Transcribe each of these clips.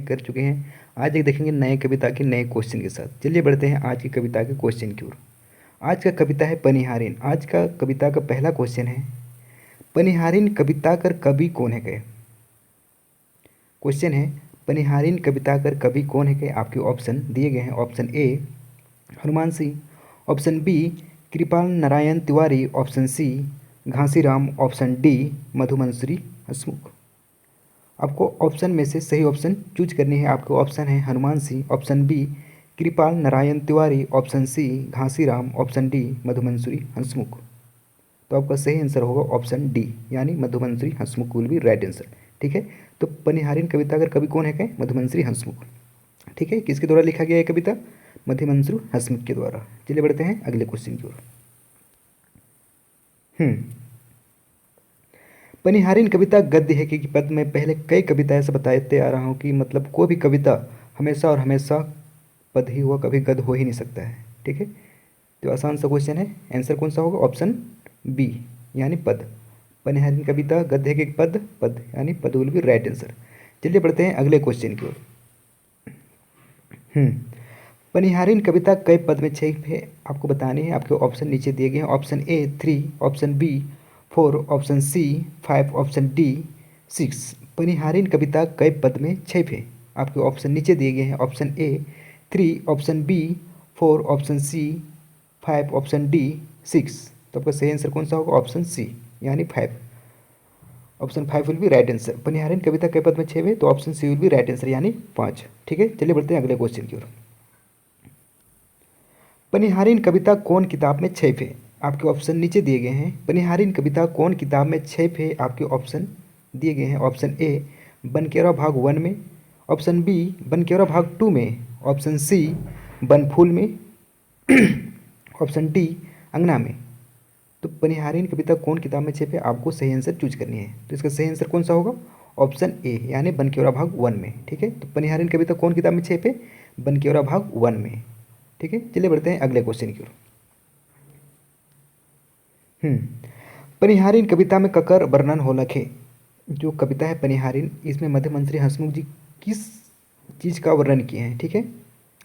कर चुके हैं। आज एक देखेंगे नए कविता के नए क्वेश्चन के साथ। चलिए बढ़ते हैं आज की कविता के क्वेश्चन की ओर। आज का कविता है पनिहारिन। आज का कविता का पहला क्वेश्चन है, पनिहारिन कविता कर कवि कौन है गए। क्वेश्चन है, पनिहारिन कविता कर कवि कौन है गए। आपके ऑप्शन दिए गए हैं। Option A Hanuman Singh, option B Kripal Narayan Tiwari, option C Ghasiram, option D Madhumansari Hasmukh. आपको ऑप्शन में से सही ऑप्शन चूज करनी है। आपके ऑप्शन है Hanuman Singh, option B Kripal Narayan Tiwari, option C Ghasiram, option D Madhumansari Hansmukh. तो आपका सही आंसर होगा ऑप्शन डी, यानी Madhumansari Hansmukh will be right answer. ठीक है, तो पनिहारिन कविता अगर कवि कौन है कहें, मधुमंसरी हंसमुख। ठीक है, किसके द्वारा लिखा गया है कविता, मधुमंसरी हंसमुख के द्वारा। चलिए बढ़ते हैं अगले क्वेश्चन की ओर। पनिहारिन कविता गद्य है कि पद। में पहले कई कविता ऐसा बताते आ रहा हूँ कि मतलब कोई भी कविता हमेशा और हमेशा पद ही हुआ, कभी गद्य हो ही नहीं सकता है। ठीक है, तो आसान सा क्वेश्चन है। आंसर कौन सा होगा, ऑप्शन बी यानी पद। पनिहारिन कविता गद्य है कि पद, पद यानी पद विल बी राइट आंसर। चलिए बढ़ते हैं अगले क्वेश्चन की ओर। पनिहारिन कविता कई पद में छेद है, आपको बतानी है। आपके ऑप्शन नीचे दिए गए हैं। Option A 3, option B 4, option C 5, option D 6। पनिहारिन कविता कई पद में छेद है। आपके ऑप्शन नीचे दिए गए हैं। Option A 3, option B 4, option C 5, option D 6। तो आपका सही आंसर कौन सा होगा, ऑप्शन सी यानी 5। Option 5 will be right answer. पनिहारिन कविता कई पद में छेद है, तो option C will be right answer यानी 5। ठीक है, चलिए बढ़ते हैं अगले क्वेश्चन की ओर। पनिहारिन कविता कौन किताब में छेप है। आपके ऑप्शन नीचे दिए गए हैं। पनिहारिन कविता कौन किताब में छेप है। आपके ऑप्शन दिए गए हैं। ऑप्शन ए बनकेरा भाग 1 में, ऑप्शन बी बनकेरा भाग 2 में, ऑप्शन सी बनफूल में, ऑप्शन डी अंगना में। तो पनिहारिन कविता कौन किताब में छेप है, आपको सही आंसर चूज करनी है। तो इसका सही आंसर कौन सा होगा, ऑप्शन ए यानी बनकेरा भाग 1 में। ठीक है, तो पनिहारिन कविता कौन किताब में छेप है, बनकेरा भाग 1 में। ठीक है, चलिए बढ़ते हैं अगले क्वेश्चन की ओर। पनिहारिन कविता में ककर वर्णन हो लखे। जो कविता है पनिहारिन, इसमें मधुमंसरी हंसमुख जी किस चीज़ का वर्णन किए हैं। ठीक है,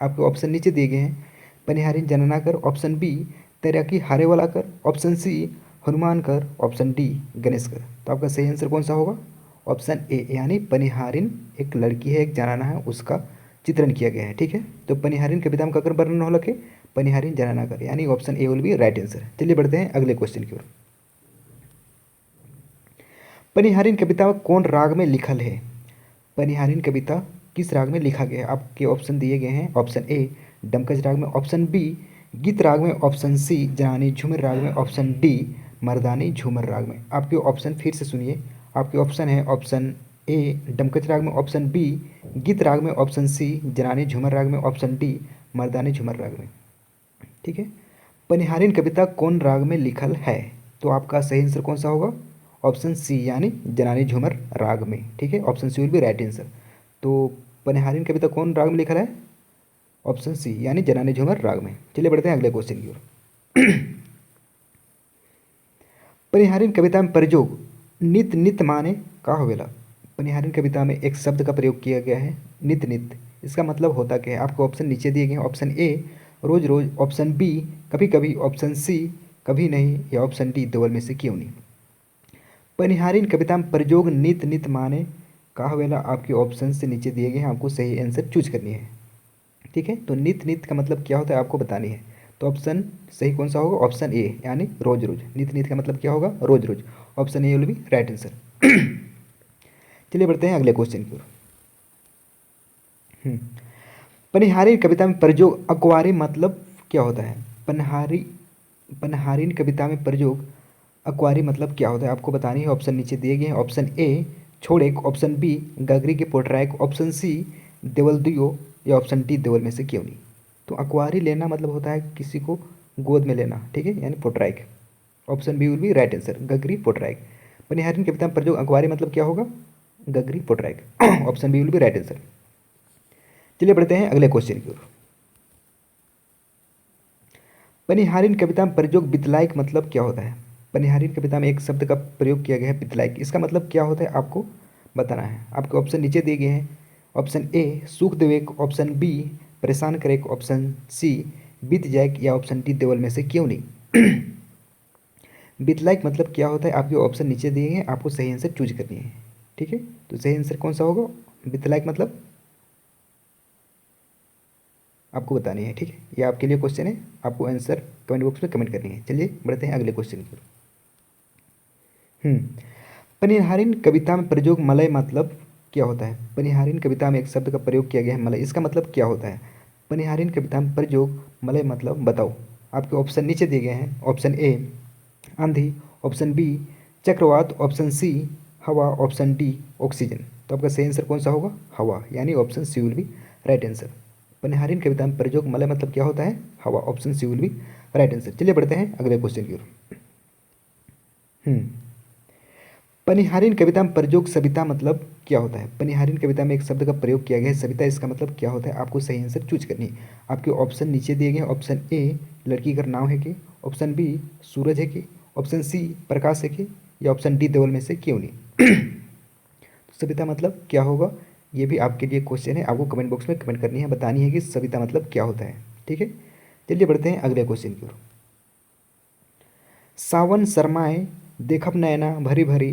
आपके ऑप्शन नीचे दिए गए हैं। पनिहारिन जनना कर, ऑप्शन बी तैराकी हारे वाला कर, ऑप्शन सी हनुमान कर, ऑप्शन डी गणेश कर। तो आपका सही आंसर कौन सा होगा, ऑप्शन ए यानी पनिहारिन एक लड़की है, एक जनाना है, उसका चित्रण किया गया है। ठीक है, तो पनिहारिन कविता में ककर वर्णन हो लखे, पनिहारिन जनाना कर, यानी option A will be right answer. चलिए बढ़ते हैं अगले क्वेश्चन की ओर। पनिहारिन कविता कौन राग में लिखल है। पनिहारिन कविता किस राग में लिखा गया है। आपके ऑप्शन दिए गए हैं। ऑप्शन ए डमकज राग में, ऑप्शन बी गीत राग में, ऑप्शन सी जनानी झूमर राग में, ऑप्शन डी मर्दानी झूमर राग में। आपके ऑप्शन फिर से सुनिए। आपके ऑप्शन है ऑप्शन ए डमकच राग में, ऑप्शन बी गीत राग में, ऑप्शन सी जनानी झूमर राग में, ऑप्शन डी मर्दानी झूमर राग में। ठीक है, पनिहारिन कविता कौन राग में लिखल है। तो आपका सही आंसर कौन सा होगा, ऑप्शन सी यानी जनानी झूमर राग में। ठीक है, option C will be right answer. तो पनिहारिन कविता कौन राग में लिखल है, ऑप्शन सी यानी जनानी झूमर राग में। चलिए बढ़ते हैं अगले क्वेश्चन की ओर। पनिहारिन कविता में प्रयोग नित नित माने का होवेला। पनिहारिन कविता में एक शब्द का प्रयोग किया गया है, नित नित। इसका मतलब होता क्या है। आपको ऑप्शन नीचे दिए गए हैं। ऑप्शन ए रोज रोज, ऑप्शन बी कभी कभी, ऑप्शन सी कभी नहीं, या ऑप्शन डी दोवल में से क्यों नहीं। पनिहारिन कविता में प्रयोग नित नित माने का होवेला। आपके ऑप्शन से नीचे दिए गए हैं, आपको सही आंसर चूज करनी है। ठीक है, तो नित नित का मतलब क्या होता है आपको बतानी है। तो ऑप्शन सही कौन सा होगा, ऑप्शन ए यानी रोज रोज। नित नित का मतलब क्या होगा, रोज रोज। Option A will be right answer. चलिए बढ़ते हैं अगले क्वेश्चन की ओर। पनिहारिन कविता में प्रयोग अक्वारी मतलब क्या होता है। पनिहारिन कविता में प्रयोग अक्वारी मतलब क्या होता है, आपको बतानी है। ऑप्शन नीचे दिए गए हैं। ऑप्शन ए छोड़ेक, ऑप्शन बी गगरी के पोटरायक, ऑप्शन सी देवल दियो, या ऑप्शन डी देवल में से क्यों नहीं। तो अक्वारी लेना मतलब होता है किसी को गोद में लेना। ठीक है, यानी पोटरायक। Option B will be right answer, गगरी पोटरायक। पनिहारिन कविता में प्रयोग अक्वारी मतलब क्या होगा, गगरी पोटरायक। Option B will be right answer. चलिए बढ़ते हैं अगले क्वेश्चन की ओर। पनिहारिन कविता में प्रयोग बितलायक मतलब क्या होता है। पनिहारिन कविता में एक शब्द का प्रयोग किया गया है बितलायक। इसका मतलब क्या होता है आपको बताना है। आपके ऑप्शन नीचे दिए गए हैं। ऑप्शन ए सूख देवे, ऑप्शन बी परेशान करे, ऑप्शन सी बीत जाए, या ऑप्शन डी देवल में से क्यों नहीं। बीतलाइक मतलब क्या होता है, आपके ऑप्शन नीचे दिए हैं, आपको सही आंसर चूज करनी है। ठीक है, तो सही आंसर कौन सा होगा, बीतलाइक मतलब आपको बतानी है। ठीक है, ये आपके लिए क्वेश्चन है, आपको आंसर कमेंट बॉक्स में कमेंट करनी है। चलिए बढ़ते हैं अगले क्वेश्चन की ओर। पनिहारिन कविता में प्रयोग मलय मतलब क्या होता है। पनिहारिन कविता में एक शब्द का प्रयोग किया गया है मलय, इसका मतलब क्या होता है। पनिहारिन कविता में प्रयोग मलय मतलब बताओ। आपके ऑप्शन नीचे दिए गए हैं, ऑप्शन ए आंधी, ऑप्शन बी चक्रवात, ऑप्शन सी हवा, ऑप्शन डी ऑक्सीजन। तो आपका सही आंसर कौन सा होगा, हवा, यानी option C will be right answer. पनिहारिन कविता में प्रयोग मलय मतलब क्या होता है, हवा, option C will be right answer. चलिए बढ़ते हैं अगले क्वेश्चन की ओर। पनिहारिन कविता में प्रयोग सविता मतलब क्या होता है। पनिहारिन कविता में एक शब्द का प्रयोग किया गया है सविता, इसका मतलब क्या होता है, आपको सही आंसर चूज करनी है। आपके ऑप्शन नीचे दिए गए हैं, ऑप्शन ए लड़की का नाम है कि, ऑप्शन बी सूरज है कि, ऑप्शन सी प्रकाश है कि, या ऑप्शन डी देवल में से क्यों नहीं। तो सविता मतलब क्या होगा, ये भी आपके लिए क्वेश्चन है, आपको कमेंट बॉक्स में कमेंट करनी है, बतानी है कि सविता मतलब क्या होता है। ठीक है, चलिए बढ़ते हैं अगले क्वेश्चन की ओर। सावन शर्माए देखब नैना भरी भरी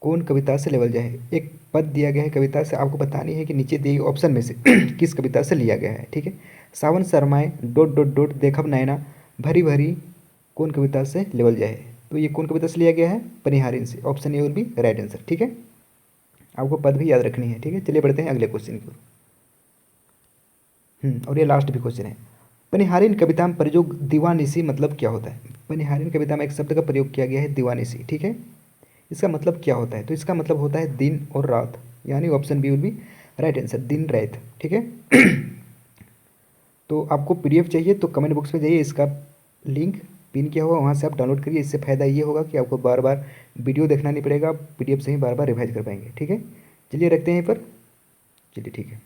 कौन कविता से लेवल जाए। एक पद दिया गया है कविता से, आपको बतानी है कि नीचे दिए गए ऑप्शन में से किस कविता से लिया गया है। ठीक है, सावन शर्माए डॉट डॉट डॉट देखब नैना भरी भरी कौन कविता से लेवल जाए। तो ये कौन कविता से लिया गया है, पनिहारिन से, option A will be right answer. ठीक है, आपको पद भी याद रखनी है। ठीक है, चलिए बढ़ते हैं अगले क्वेश्चन की ओर। और ये लास्ट भी क्वेश्चन है। पनिहारिन कविता में प्रयोग दीवानिशी मतलब क्या होता है। पनिहारिन कविता में एक शब्द का प्रयोग किया गया है दीवानिशी। ठीक है, इसका मतलब क्या होता है, तो इसका मतलब होता है दिन और रात, यानी option B will be right answer, दिन रात। ठीक है। तो आपको पीडीएफ चाहिए तो कमेंट बॉक्स में जाइए, इसका लिंक पिन किया हुआ, वहाँ से आप डाउनलोड करिए। इससे फ़ायदा ये होगा कि आपको बार बार वीडियो देखना नहीं पड़ेगा, आप पीडीएफ से ही बार बार रिवाइज कर पाएंगे। ठीक है, चलिए रखते हैं यहीं पर। चलिए ठीक है।